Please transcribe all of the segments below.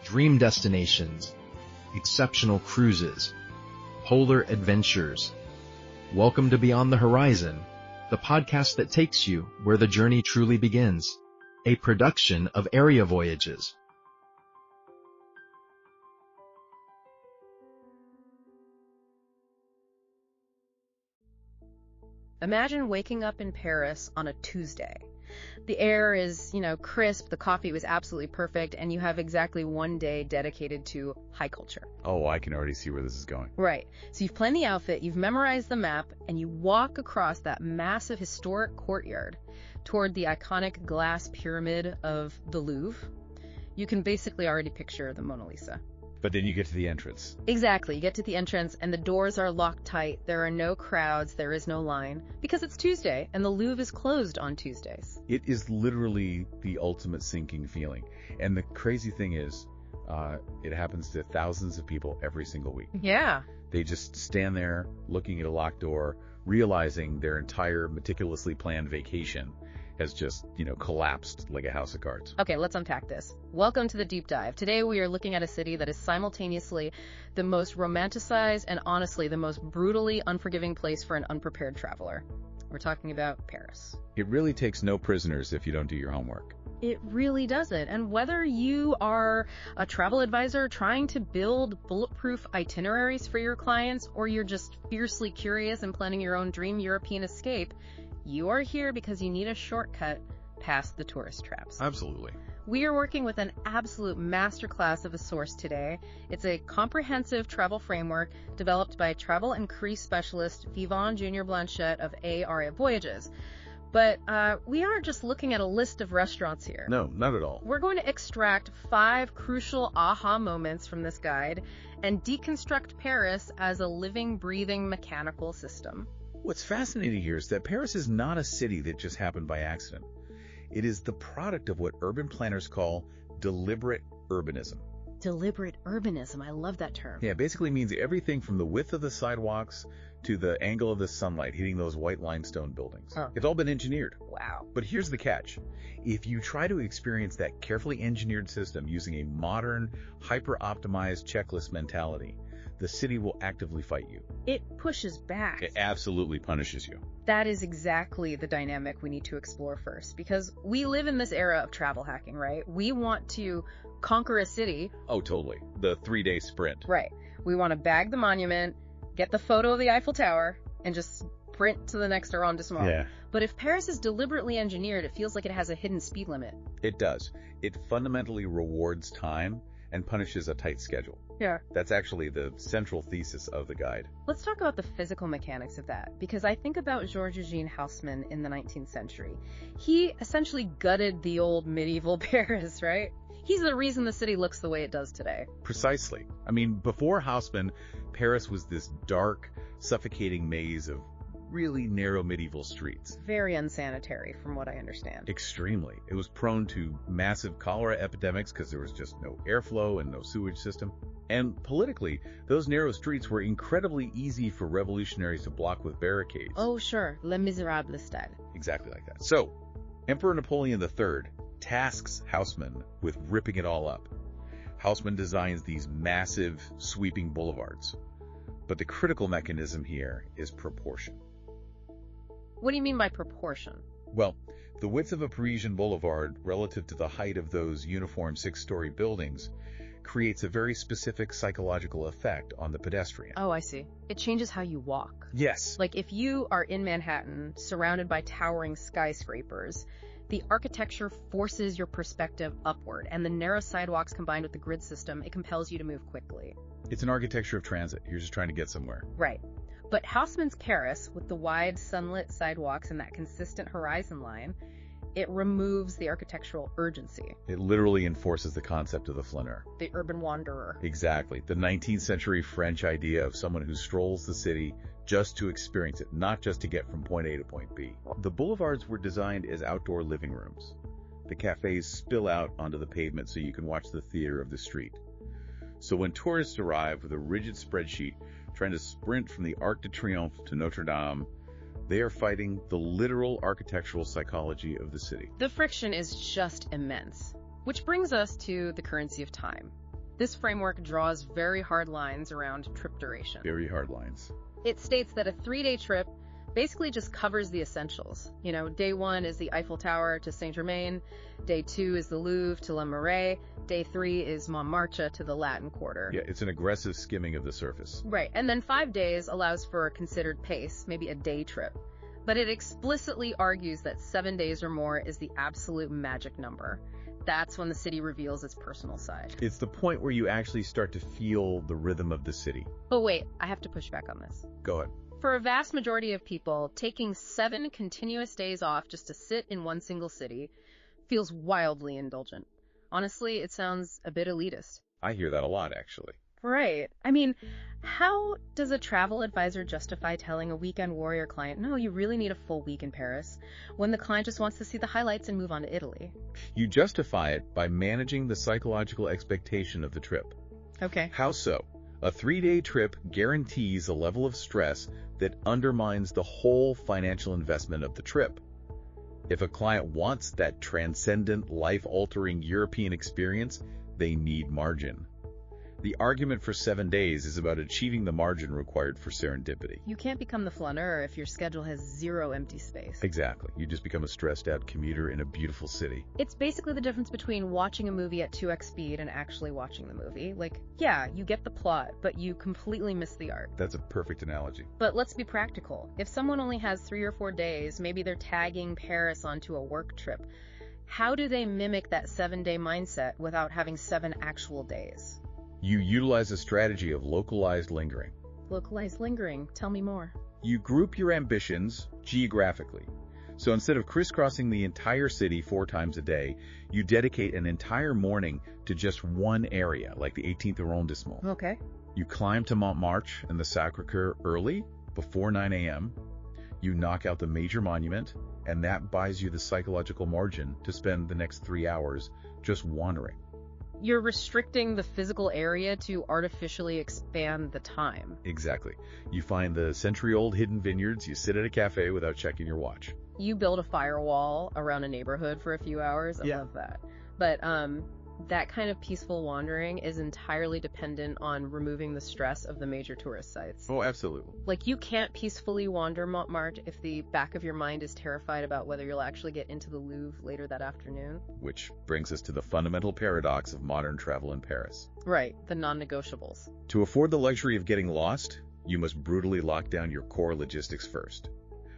dream destinations, exceptional cruises, polar adventures. Welcome to Beyond the Horizon, the podcast that takes you where the journey truly begins. A production of Area Voyages. Imagine waking up in Paris on a Tuesday. The air is, crisp, the coffee was absolutely perfect, and you have exactly one day dedicated to high culture. Oh, I can already see where this is going. Right. So you've planned the outfit, you've memorized the map, and you walk across that massive historic courtyard toward the iconic glass pyramid of the Louvre. You can basically already picture the Mona Lisa. But then you get to the entrance. Exactly. You get to the entrance and the doors are locked tight. There are no crowds. There is no line because it's Tuesday and the Louvre is closed on Tuesdays. It is literally the ultimate sinking feeling. And the crazy thing is, it happens to thousands of people every single week. Yeah. They just stand there looking at a locked door, realizing their entire meticulously planned vacation has just, collapsed like a house of cards. Okay, let's unpack this. Welcome to the deep dive. Today we are looking at a city that is simultaneously the most romanticized and honestly the most brutally unforgiving place for an unprepared traveler. We're talking about Paris. It really takes no prisoners if you don't do your homework. It really doesn't. And whether you are a travel advisor trying to build bulletproof itineraries for your clients, or you're just fiercely curious and planning your own dream European escape, you are here because you need a shortcut past the tourist traps. Absolutely. We are working with an absolute masterclass of a source today. It's a comprehensive travel framework developed by travel and cruise specialist Vivant Junior Blanchette of Area Voyages. But we aren't just looking at a list of restaurants here. No, not at all. We're going to extract 5 crucial aha moments from this guide and deconstruct Paris as a living, breathing, mechanical system. What's fascinating here is that Paris is not a city that just happened by accident. It is the product of what urban planners call deliberate urbanism. Deliberate urbanism, I love that term. Yeah, it basically means everything from the width of the sidewalks to the angle of the sunlight hitting those white limestone buildings. Huh. It's all been engineered. Wow. But here's the catch. If you try to experience that carefully engineered system using a modern, hyper-optimized checklist mentality, the city will actively fight you. It pushes back. It absolutely punishes you. That is exactly the dynamic we need to explore first, because we live in this era of travel hacking, right? We want to conquer a city. Oh, totally. The 3-day sprint. Right. We want to bag the monument, get the photo of the Eiffel Tower, and just sprint to the next arrondissement. Yeah. But if Paris is deliberately engineered, it feels like it has a hidden speed limit. It does. It fundamentally rewards time and punishes a tight schedule. Yeah. That's actually the central thesis of the guide. Let's talk about the physical mechanics of that, because I think about Georges-Eugène Haussmann in the 19th century. He essentially gutted the old medieval Paris, right? He's the reason the city looks the way it does today. Precisely. I mean, before Haussmann, Paris was this dark, suffocating maze of really narrow medieval streets. Very unsanitary, from what I understand. Extremely. It was prone to massive cholera epidemics because there was just no airflow and no sewage system. And politically, those narrow streets were incredibly easy for revolutionaries to block with barricades. Oh, sure. Les Miserables style. Exactly like that. So, Emperor Napoleon III tasks Haussmann with ripping it all up. Haussmann designs these massive, sweeping boulevards. But the critical mechanism here is proportion. What do you mean by proportion? Well, the width of a Parisian boulevard relative to the height of those uniform 6-story buildings creates a very specific psychological effect on the pedestrian. Oh, I see. It changes how you walk. Yes. Like if you are in Manhattan, surrounded by towering skyscrapers, the architecture forces your perspective upward, and the narrow sidewalks combined with the grid system, it compels you to move quickly. It's an architecture of transit. You're just trying to get somewhere. Right. But Haussmann's Paris, with the wide sunlit sidewalks and that consistent horizon line, it removes the architectural urgency. It literally enforces the concept of the flaneur. The urban wanderer. Exactly. The 19th century French idea of someone who strolls the city just to experience it, not just to get from point A to point B. The boulevards were designed as outdoor living rooms. The cafes spill out onto the pavement so you can watch the theater of the street. So when tourists arrive with a rigid spreadsheet trying to sprint from the Arc de Triomphe to Notre-Dame, they are fighting the literal architectural psychology of the city. The friction is just immense. Which brings us to the currency of time. This framework draws very hard lines around trip duration. Very hard lines. It states that a 3-day trip basically just covers the essentials. Day 1 is the Eiffel Tower to Saint-Germain. Day 2 is the Louvre to Le Marais. Day 3 is Montmartre to the Latin Quarter. Yeah, it's an aggressive skimming of the surface. Right, and then 5 days allows for a considered pace, maybe a day trip. But it explicitly argues that 7 days or more is the absolute magic number. That's when the city reveals its personal side. It's the point where you actually start to feel the rhythm of the city. But wait, I have to push back on this. Go ahead. For a vast majority of people, taking 7 continuous days off just to sit in one single city feels wildly indulgent. Honestly, it sounds a bit elitist. I hear that a lot, actually. Right. How does a travel advisor justify telling a weekend warrior client, no, you really need a full week in Paris, when the client just wants to see the highlights and move on to Italy? You justify it by managing the psychological expectation of the trip. Okay. How so? A 3-day trip guarantees a level of stress that undermines the whole financial investment of the trip. If a client wants that transcendent, life-altering European experience, they need margin. The argument for 7 days is about achieving the margin required for serendipity. You can't become the flaneur if your schedule has 0 empty space. Exactly. You just become a stressed-out commuter in a beautiful city. It's basically the difference between watching a movie at 2x speed and actually watching the movie. Yeah, you get the plot, but you completely miss the art. That's a perfect analogy. But let's be practical. If someone only has 3 or 4 days, maybe they're tagging Paris onto a work trip. How do they mimic that 7-day mindset without having 7 actual days? You utilize a strategy of localized lingering. Localized lingering. Tell me more. You group your ambitions geographically. So instead of crisscrossing the entire city 4 times a day, you dedicate an entire morning to just one area, like the 18th arrondissement. Okay. You climb to Montmartre and the Sacré-Cœur early, before 9 a.m. You knock out the major monument, and that buys you the psychological margin to spend the next 3 hours just wandering. You're restricting the physical area to artificially expand the time. Exactly. You find the century-old hidden vineyards, you sit at a cafe without checking your watch. You build a firewall around a neighborhood for a few hours. I love that. But that kind of peaceful wandering is entirely dependent on removing the stress of the major tourist sites. Oh, absolutely. You can't peacefully wander Montmartre if the back of your mind is terrified about whether you'll actually get into the Louvre later that afternoon. Which brings us to the fundamental paradox of modern travel in Paris. Right, the non-negotiables. To afford the luxury of getting lost, you must brutally lock down your core logistics first.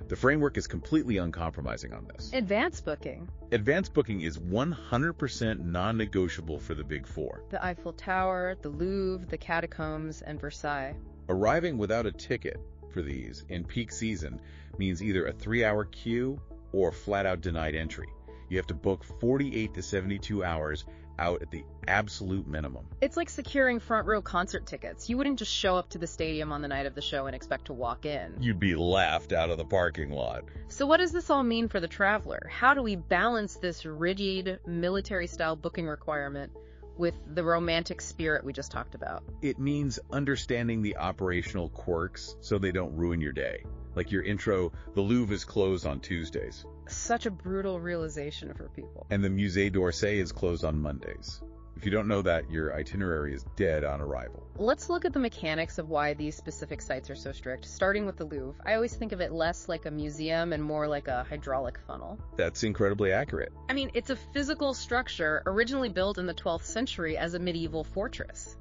The framework is completely uncompromising on this. Advance booking. Advance booking is 100% non-negotiable for the Big Four. The Eiffel Tower, the Louvre, the Catacombs, and Versailles. Arriving without a ticket for these in peak season means either a 3-hour queue or flat-out denied entry. You have to book 48 to 72 hours out at the absolute minimum. It's like securing front row concert tickets. You wouldn't just show up to the stadium on the night of the show and expect to walk in. You'd be laughed out of the parking lot. So what does this all mean for the traveler? How do we balance this rigid military-style booking requirement with the romantic spirit we just talked about? It means understanding the operational quirks so they don't ruin your day. Like your intro, the Louvre is closed on Tuesdays. Such a brutal realization for people. And the Musée d'Orsay is closed on Mondays. If you don't know that, your itinerary is dead on arrival. Let's look at the mechanics of why these specific sites are so strict, starting with the Louvre. I always think of it less like a museum and more like a hydraulic funnel. That's incredibly accurate. It's a physical structure originally built in the 12th century as a medieval fortress.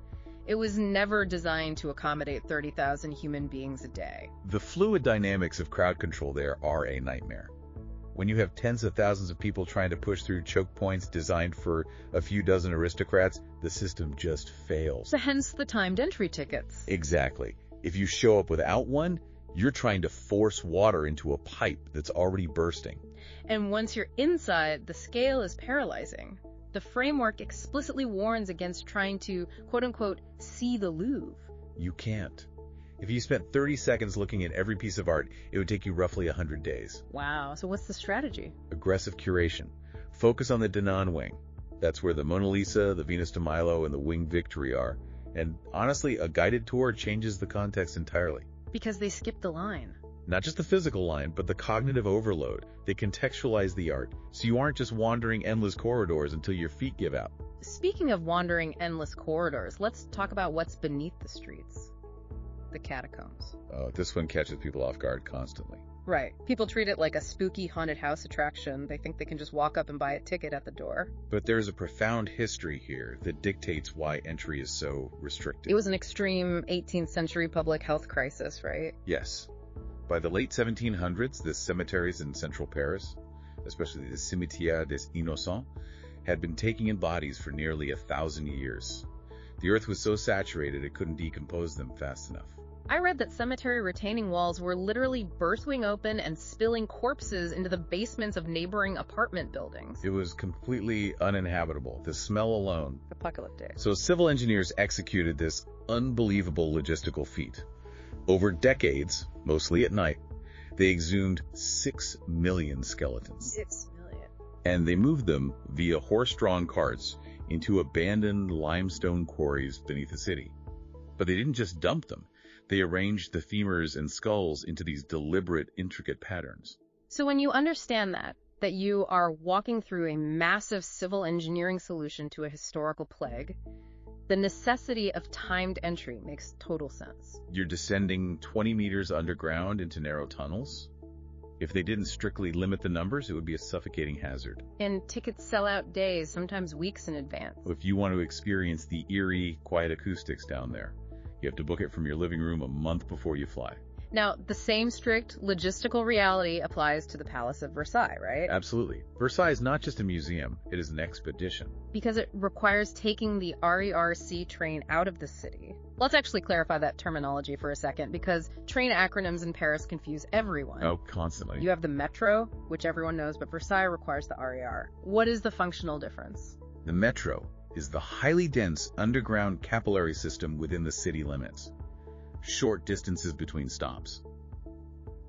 It was never designed to accommodate 30,000 human beings a day. The fluid dynamics of crowd control there are a nightmare. When you have tens of thousands of people trying to push through choke points designed for a few dozen aristocrats, the system just fails. So hence the timed entry tickets. Exactly. If you show up without one, you're trying to force water into a pipe that's already bursting. And once you're inside, the scale is paralyzing. The framework explicitly warns against trying to, quote-unquote, see the Louvre. You can't. If you spent 30 seconds looking at every piece of art, it would take you roughly 100 days. Wow, so what's the strategy? Aggressive curation. Focus on the Denon wing. That's where the Mona Lisa, the Venus de Milo, and the Winged Victory are. And honestly, a guided tour changes the context entirely. Because they skip the line. Not just the physical line, but the cognitive overload. They contextualize the art, so you aren't just wandering endless corridors until your feet give out. Speaking of wandering endless corridors, let's talk about what's beneath the streets. The catacombs. Oh, this one catches people off guard constantly. Right. People treat it like a spooky haunted house attraction. They think they can just walk up and buy a ticket at the door. But there's a profound history here that dictates why entry is so restricted. It was an extreme 18th century public health crisis, right? Yes. By the late 1700s, the cemeteries in central Paris, especially the Cimetière des Innocents, had been taking in bodies for nearly 1,000 years. The earth was so saturated it couldn't decompose them fast enough. I read that cemetery retaining walls were literally bursting open and spilling corpses into the basements of neighboring apartment buildings. It was completely uninhabitable, the smell alone. Apocalyptic. So civil engineers executed this unbelievable logistical feat. Over decades, mostly at night, they exhumed 6 million skeletons. 6 million. And they moved them via horse-drawn carts into abandoned limestone quarries beneath the city. But they didn't just dump them. They arranged the femurs and skulls into these deliberate, intricate patterns. So when you understand that you are walking through a massive civil engineering solution to a historical plague, the necessity of timed entry makes total sense. You're descending 20 meters underground into narrow tunnels. If they didn't strictly limit the numbers, it would be a suffocating hazard. And tickets sell out days, sometimes weeks in advance. If you want to experience the eerie, quiet acoustics down there, you have to book it from your living room a month before you fly. Now, the same strict logistical reality applies to the Palace of Versailles, right? Absolutely. Versailles is not just a museum, it is an expedition. Because it requires taking the RERC train out of the city. Let's actually clarify that terminology for a second, because train acronyms in Paris confuse everyone. Oh, constantly. You have the Metro, which everyone knows, but Versailles requires the RER. What is the functional difference? The Metro is the highly dense underground capillary system within the city limits. Short distances between stops.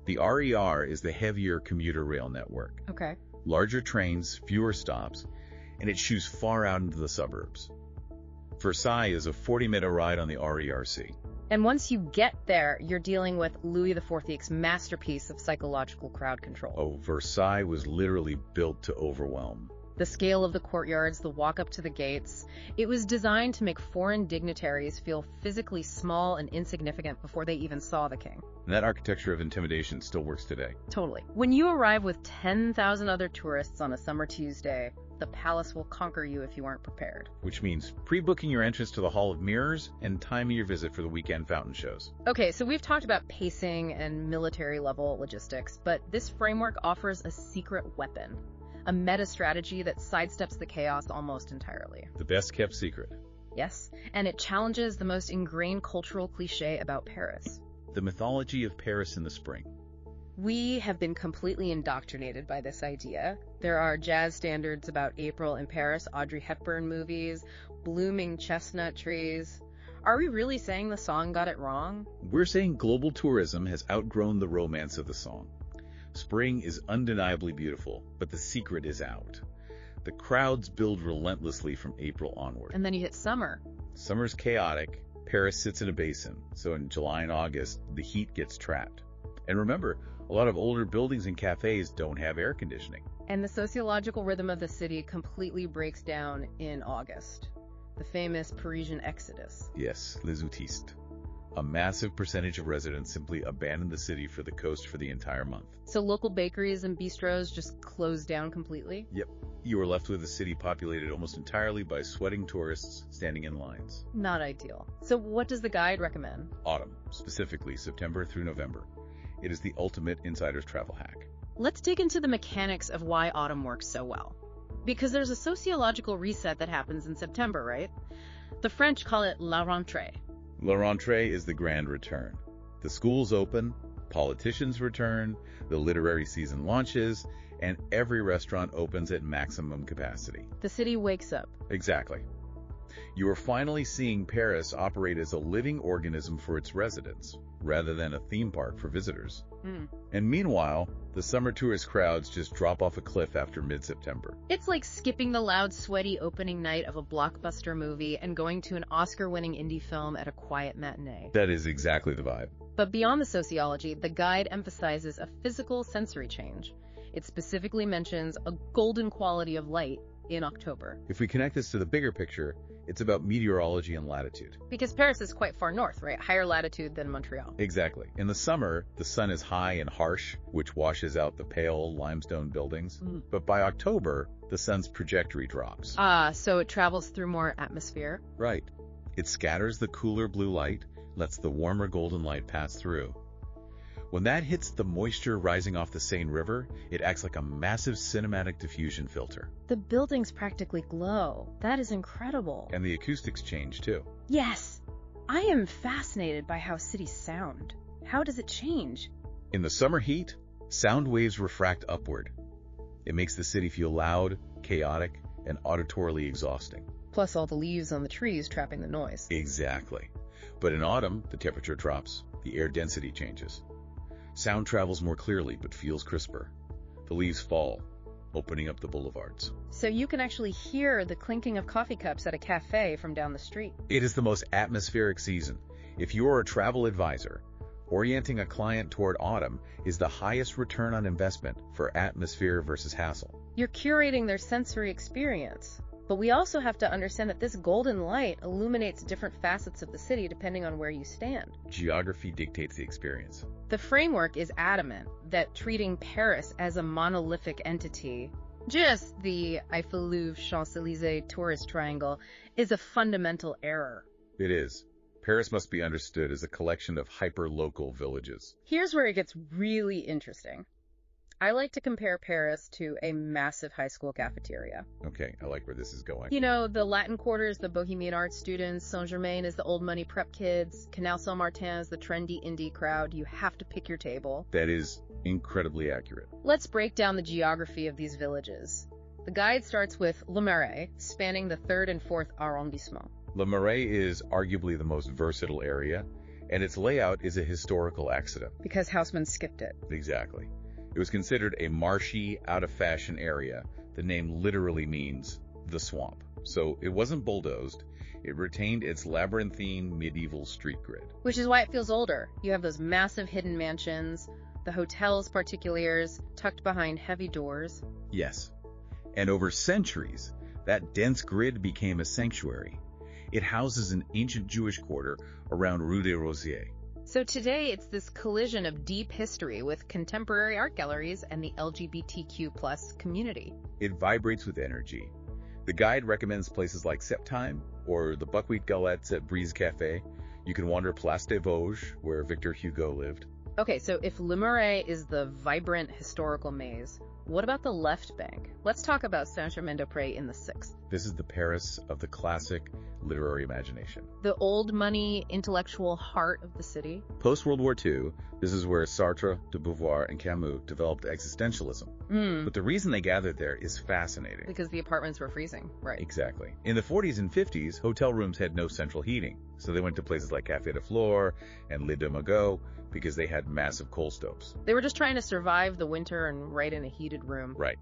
The RER is the heavier commuter rail network. Okay. Larger trains, fewer stops, and it shoots far out into the suburbs. Versailles is a 40-minute ride on the RERC. And once you get there, you're dealing with Louis XIV's masterpiece of psychological crowd control. Oh, Versailles was literally built to overwhelm. The scale of the courtyards, the walk up to the gates. It was designed to make foreign dignitaries feel physically small and insignificant before they even saw the king. And that architecture of intimidation still works today. Totally. When you arrive with 10,000 other tourists on a summer Tuesday, the palace will conquer you if you aren't prepared. Which means pre-booking your entrance to the Hall of Mirrors and timing your visit for the weekend fountain shows. Okay, so we've talked about pacing and military level logistics, but this framework offers a secret weapon. A meta strategy that sidesteps the chaos almost entirely. The best kept secret. Yes, and it challenges the most ingrained cultural cliche about Paris. The mythology of Paris in the spring. We have been completely indoctrinated by this idea. There are jazz standards about April in Paris, Audrey Hepburn movies, blooming chestnut trees. Are we really saying the song got it wrong? We're saying global tourism has outgrown the romance of the song. Spring is undeniably beautiful, but the secret is out. The crowds build relentlessly from April onward. And then you hit summer. Summer's chaotic. Paris sits in a basin, so in July and August, the heat gets trapped. And remember, a lot of older buildings and cafes don't have air conditioning. And the sociological rhythm of the city completely breaks down in August. The famous Parisian exodus. Yes, les autistes. A massive percentage of residents simply abandon the city for the coast for the entire month. So local bakeries and bistros just close down completely? Yep. You are left with a city populated almost entirely by sweating tourists standing in lines. Not ideal. So what does the guide recommend? Autumn, specifically September through November. It is the ultimate insider's travel hack. Let's dig into the mechanics of why autumn works so well. Because there's a sociological reset that happens in September, right? The French call it la rentrée. La rentrée is the grand return. The schools open, politicians return, the literary season launches, and every restaurant opens at maximum capacity. The city wakes up. Exactly. You are finally seeing Paris operate as a living organism for its residents, rather than a theme park for visitors. And meanwhile, the summer tourist crowds just drop off a cliff after mid-September. It's like skipping the loud, sweaty opening night of a blockbuster movie and going to an Oscar-winning indie film at a quiet matinee. That is exactly the vibe. But beyond the sociology, the guide emphasizes a physical sensory change. It specifically mentions a golden quality of light in October. If we connect this to the bigger picture, it's about meteorology and latitude. Because Paris is quite far north, right? Higher latitude than Montreal. Exactly. In the summer, the sun is high and harsh, which washes out the pale limestone buildings. But by October, the sun's trajectory drops. So it travels through more atmosphere. Right. It scatters the cooler blue light, lets the warmer golden light pass through. When that hits the moisture rising off the Seine River, it acts like a massive cinematic diffusion filter. The buildings practically glow. That is incredible. And the acoustics change too. Yes. I am fascinated by how cities sound. How does it change? In the summer heat, sound waves refract upward. It makes the city feel loud, chaotic, and auditorily exhausting. Plus all the leaves on the trees trapping the noise. Exactly. But in autumn, the temperature drops, the air density changes. Sound travels more clearly but feels crisper. The leaves fall, opening up the boulevards. So you can actually hear the clinking of coffee cups at a cafe from down the street. It is the most atmospheric season. If you are a travel advisor, orienting a client toward autumn is the highest return on investment for atmosphere versus hassle. You're curating their sensory experience. But we also have to understand that this golden light illuminates different facets of the city depending on where you stand. Geography dictates the experience. The framework is adamant that treating Paris as a monolithic entity, just the Eiffel-Louvre-Champs-Élysées tourist triangle, is a fundamental error. It is. Paris must be understood as a collection of hyper-local villages. Here's where it gets really interesting. I like to compare Paris to a massive high school cafeteria. Okay, I like where this is going. You know, the Latin Quarter is the bohemian art students, Saint-Germain is the old money prep kids, Canal Saint-Martin is the trendy indie crowd. You have to pick your table. That is incredibly accurate. Let's break down the geography of these villages. The guide starts with Le Marais, spanning the 3rd and 4th arrondissement. Le Marais is arguably the most versatile area, and its layout is a historical accident. Because Haussmann skipped it. Exactly. It was considered a marshy, out-of-fashion area. The name literally means the swamp. So it wasn't bulldozed. It retained its labyrinthine medieval street grid. Which is why it feels older. You have those massive hidden mansions, the hotels particuliers tucked behind heavy doors. Yes. And over centuries, that dense grid became a sanctuary. It houses an ancient Jewish quarter around Rue des Rosiers. So today it's this collision of deep history with contemporary art galleries and the LGBTQ+ community. It vibrates with energy. The guide recommends places like Septime or the Buckwheat Galettes at Brise Café. You can wander Place des Vosges, where Victor Hugo lived. Okay, so if Le Marais is the vibrant historical maze, what about the left bank? Let's talk about Saint-Germain-des-Prés in the 6th. This is the Paris of the classic literary imagination. The old money intellectual heart of the city. Post-World War II, this is where Sartre, de Beauvoir, and Camus developed existentialism. But the reason they gathered there is fascinating. Because the apartments were freezing, right? Exactly. In the 40s and 50s, hotel rooms had no central heating, so they went to places like Café de Flore and Le de Magot because they had massive coal stoves. They were just trying to survive the winter and write in a heated room. Right.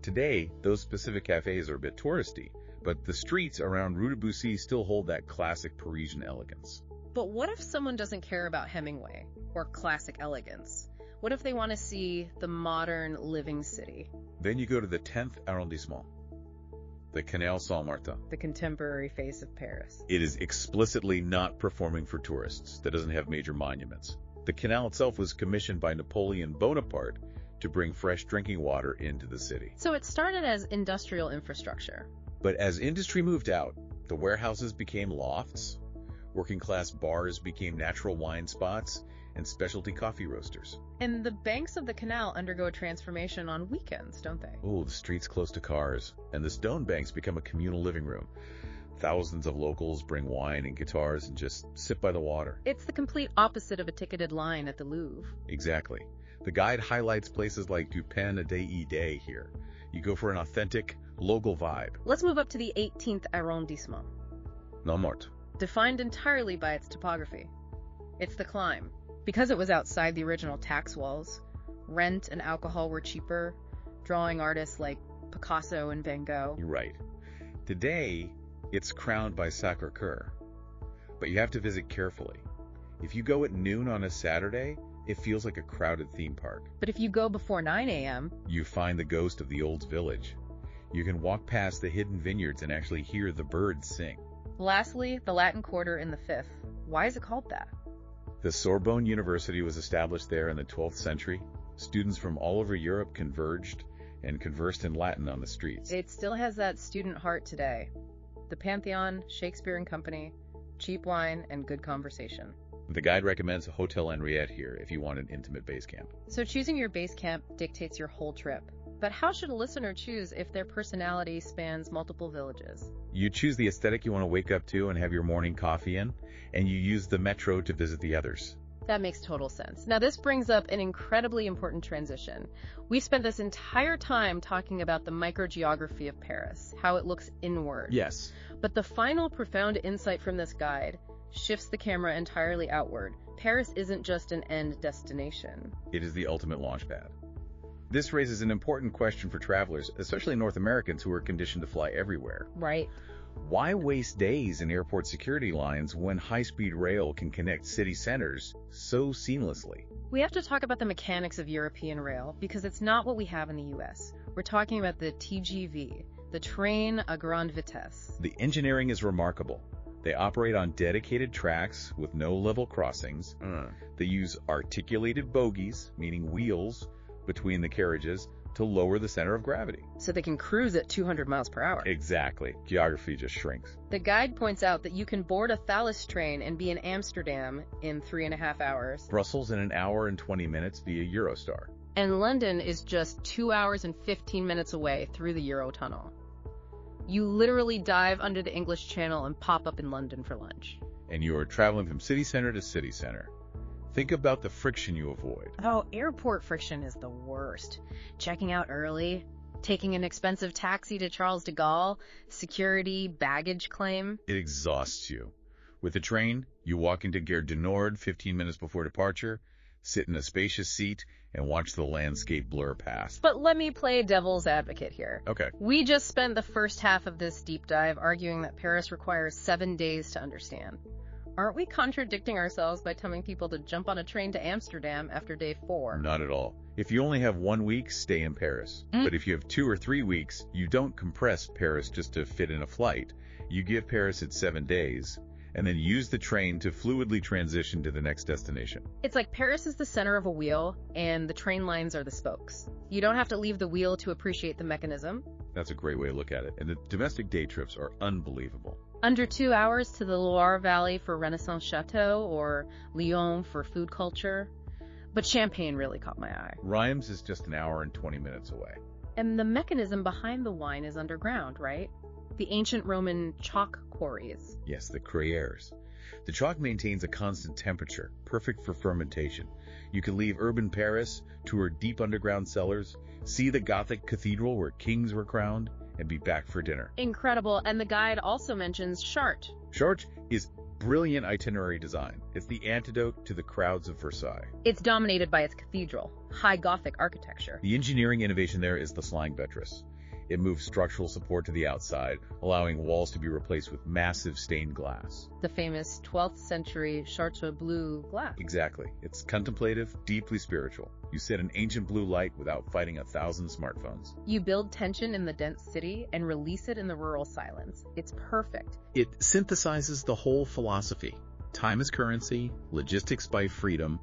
Today, those specific cafes are a bit touristy, but the streets around Rue de Bussy still hold that classic Parisian elegance. But what if someone doesn't care about Hemingway or classic elegance? What if they want to see the modern living city? Then you go to the 10th arrondissement, the Canal Saint-Martin. The contemporary face of Paris. It is explicitly not performing for tourists. That doesn't have major monuments. The canal itself was commissioned by Napoleon Bonaparte to bring fresh drinking water into the city. So it started as industrial infrastructure. But as industry moved out, the warehouses became lofts, working-class bars became natural wine spots, and specialty coffee roasters. And the banks of the canal undergo a transformation on weekends, don't they? Oh, the streets close to cars, and the stone banks become a communal living room. Thousands of locals bring wine and guitars and just sit by the water. It's the complete opposite of a ticketed line at the Louvre. Exactly. The guide highlights places like Du Pen des Idées here. You go for an authentic, local vibe. Let's move up to the 18th arrondissement. Montmartre. Defined entirely by its topography. It's the climb. Because it was outside the original tax walls, rent and alcohol were cheaper, drawing artists like Picasso and Van Gogh. You're right. Today, it's crowned by Sacré-Cœur, but you have to visit carefully. If you go at noon on a Saturday, it feels like a crowded theme park. But if you go before 9 a.m., You find the ghost of the old village. You can walk past the hidden vineyards and actually hear the birds sing. Lastly, the Latin Quarter in the 5th. Why is it called that? The Sorbonne University was established there in the 12th century. Students from all over Europe converged and conversed in Latin on the streets. It still has that student heart today. The Pantheon, Shakespeare and Company, cheap wine, and good conversation. The guide recommends Hotel Henriette here if you want an intimate base camp. So choosing your base camp dictates your whole trip. But how should a listener choose if their personality spans multiple villages? You choose the aesthetic you want to wake up to and have your morning coffee in, and you use the metro to visit the others. That makes total sense. Now this brings up an incredibly important transition. We spent this entire time talking about the microgeography of Paris, how it looks inward. Yes. But the final profound insight from this guide shifts the camera entirely outward. Paris isn't just an end destination. It is the ultimate launch pad. This raises an important question for travelers, especially North Americans who are conditioned to fly everywhere. Right. Why waste days in airport security lines when high-speed rail can connect city centers so seamlessly? We have to talk about the mechanics of European rail because it's not what we have in the US. We're talking about the TGV, the train à grande vitesse. The engineering is remarkable. They operate on dedicated tracks with no level crossings. They use articulated bogies, meaning wheels, between the carriages to lower the center of gravity. So they can cruise at 200 miles per hour. Exactly. Geography just shrinks. The guide points out that you can board a Thalys train and be in Amsterdam in 3.5 hours. Brussels in an hour and 20 minutes via Eurostar. And London is just 2 hours and 15 minutes away through the Eurotunnel. You literally dive under the English Channel and pop up in London for lunch. And you are traveling from city center to city center. Think about the friction you avoid. Oh, airport friction is the worst. Checking out early, taking an expensive taxi to Charles de Gaulle, security, baggage claim. It exhausts you. With the train, you walk into Gare du Nord 15 minutes before departure, sit in a spacious seat, and watch the landscape blur past. But let me play devil's advocate here. Okay. We just spent the first half of this deep dive arguing that Paris requires 7 days to understand. Aren't we contradicting ourselves by telling people to jump on a train to Amsterdam after day 4? Not at all. If you only have 1 week, stay in Paris. But if you have 2 or 3 weeks, you don't compress Paris just to fit in a flight. You give Paris its 7 days, and then use the train to fluidly transition to the next destination. It's like Paris is the center of a wheel, and the train lines are the spokes. You don't have to leave the wheel to appreciate the mechanism. That's a great way to look at it. And the domestic day trips are unbelievable. Under 2 hours to the Loire Valley for Renaissance Chateau or Lyon for food culture. But Champagne really caught my eye. Reims is just an hour and 20 minutes away. And the mechanism behind the wine is underground, right? The ancient Roman chalk quarries. Yes, the crayères. The chalk maintains a constant temperature, perfect for fermentation. You can leave urban Paris, tour deep underground cellars, see the Gothic cathedral where kings were crowned, and be back for dinner. Incredible. And the guide also mentions Chartres. Chartres is brilliant itinerary design. It's the antidote to the crowds of Versailles. It's dominated by its cathedral, high Gothic architecture. The engineering innovation there is the slang buttress. It moves structural support to the outside, allowing walls to be replaced with massive stained glass. The famous 12th century Chartres blue glass. Exactly. It's contemplative, deeply spiritual. You set an ancient blue light without fighting 1,000 smartphones. You build tension in the dense city and release it in the rural silence. It's perfect. It synthesizes the whole philosophy. Time is currency, logistics buy freedom,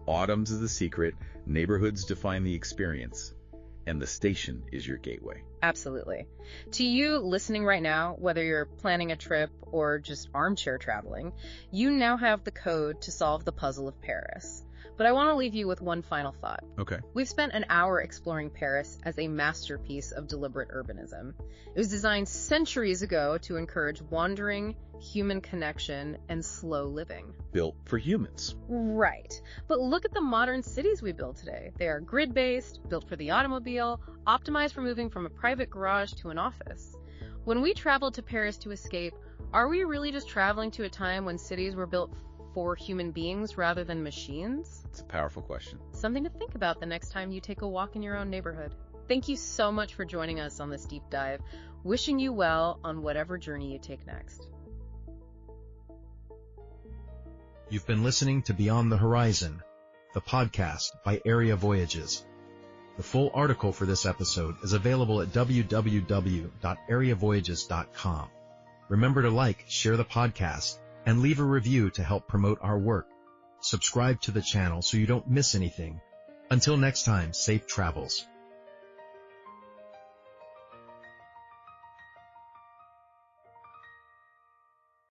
autumns is the secret, neighborhoods define the experience, and the station is your gateway. Absolutely. To you listening right now, whether you're planning a trip or just armchair traveling, you now have the code to solve the puzzle of Paris. But I want to leave you with one final thought. Okay. We've spent an hour exploring Paris as a masterpiece of deliberate urbanism. It was designed centuries ago to encourage wandering, human connection, and slow living. Built for humans. Right. But look at the modern cities we build today. They are grid-based, built for the automobile, optimized for moving from a private garage to an office. When we traveled to Paris to escape, are we really just traveling to a time when cities were built for human beings rather than machines? It's a powerful question. Something to think about the next time you take a walk in your own neighborhood. Thank you so much for joining us on this deep dive. Wishing you well on whatever journey you take next. You've been listening to Beyond the Horizon, the podcast by Area Voyages. The full article for this episode is available at www.areavoyages.com. Remember to like, share the podcast, and leave a review to help promote our work. Subscribe to the channel so you don't miss anything. Until next time, safe travels.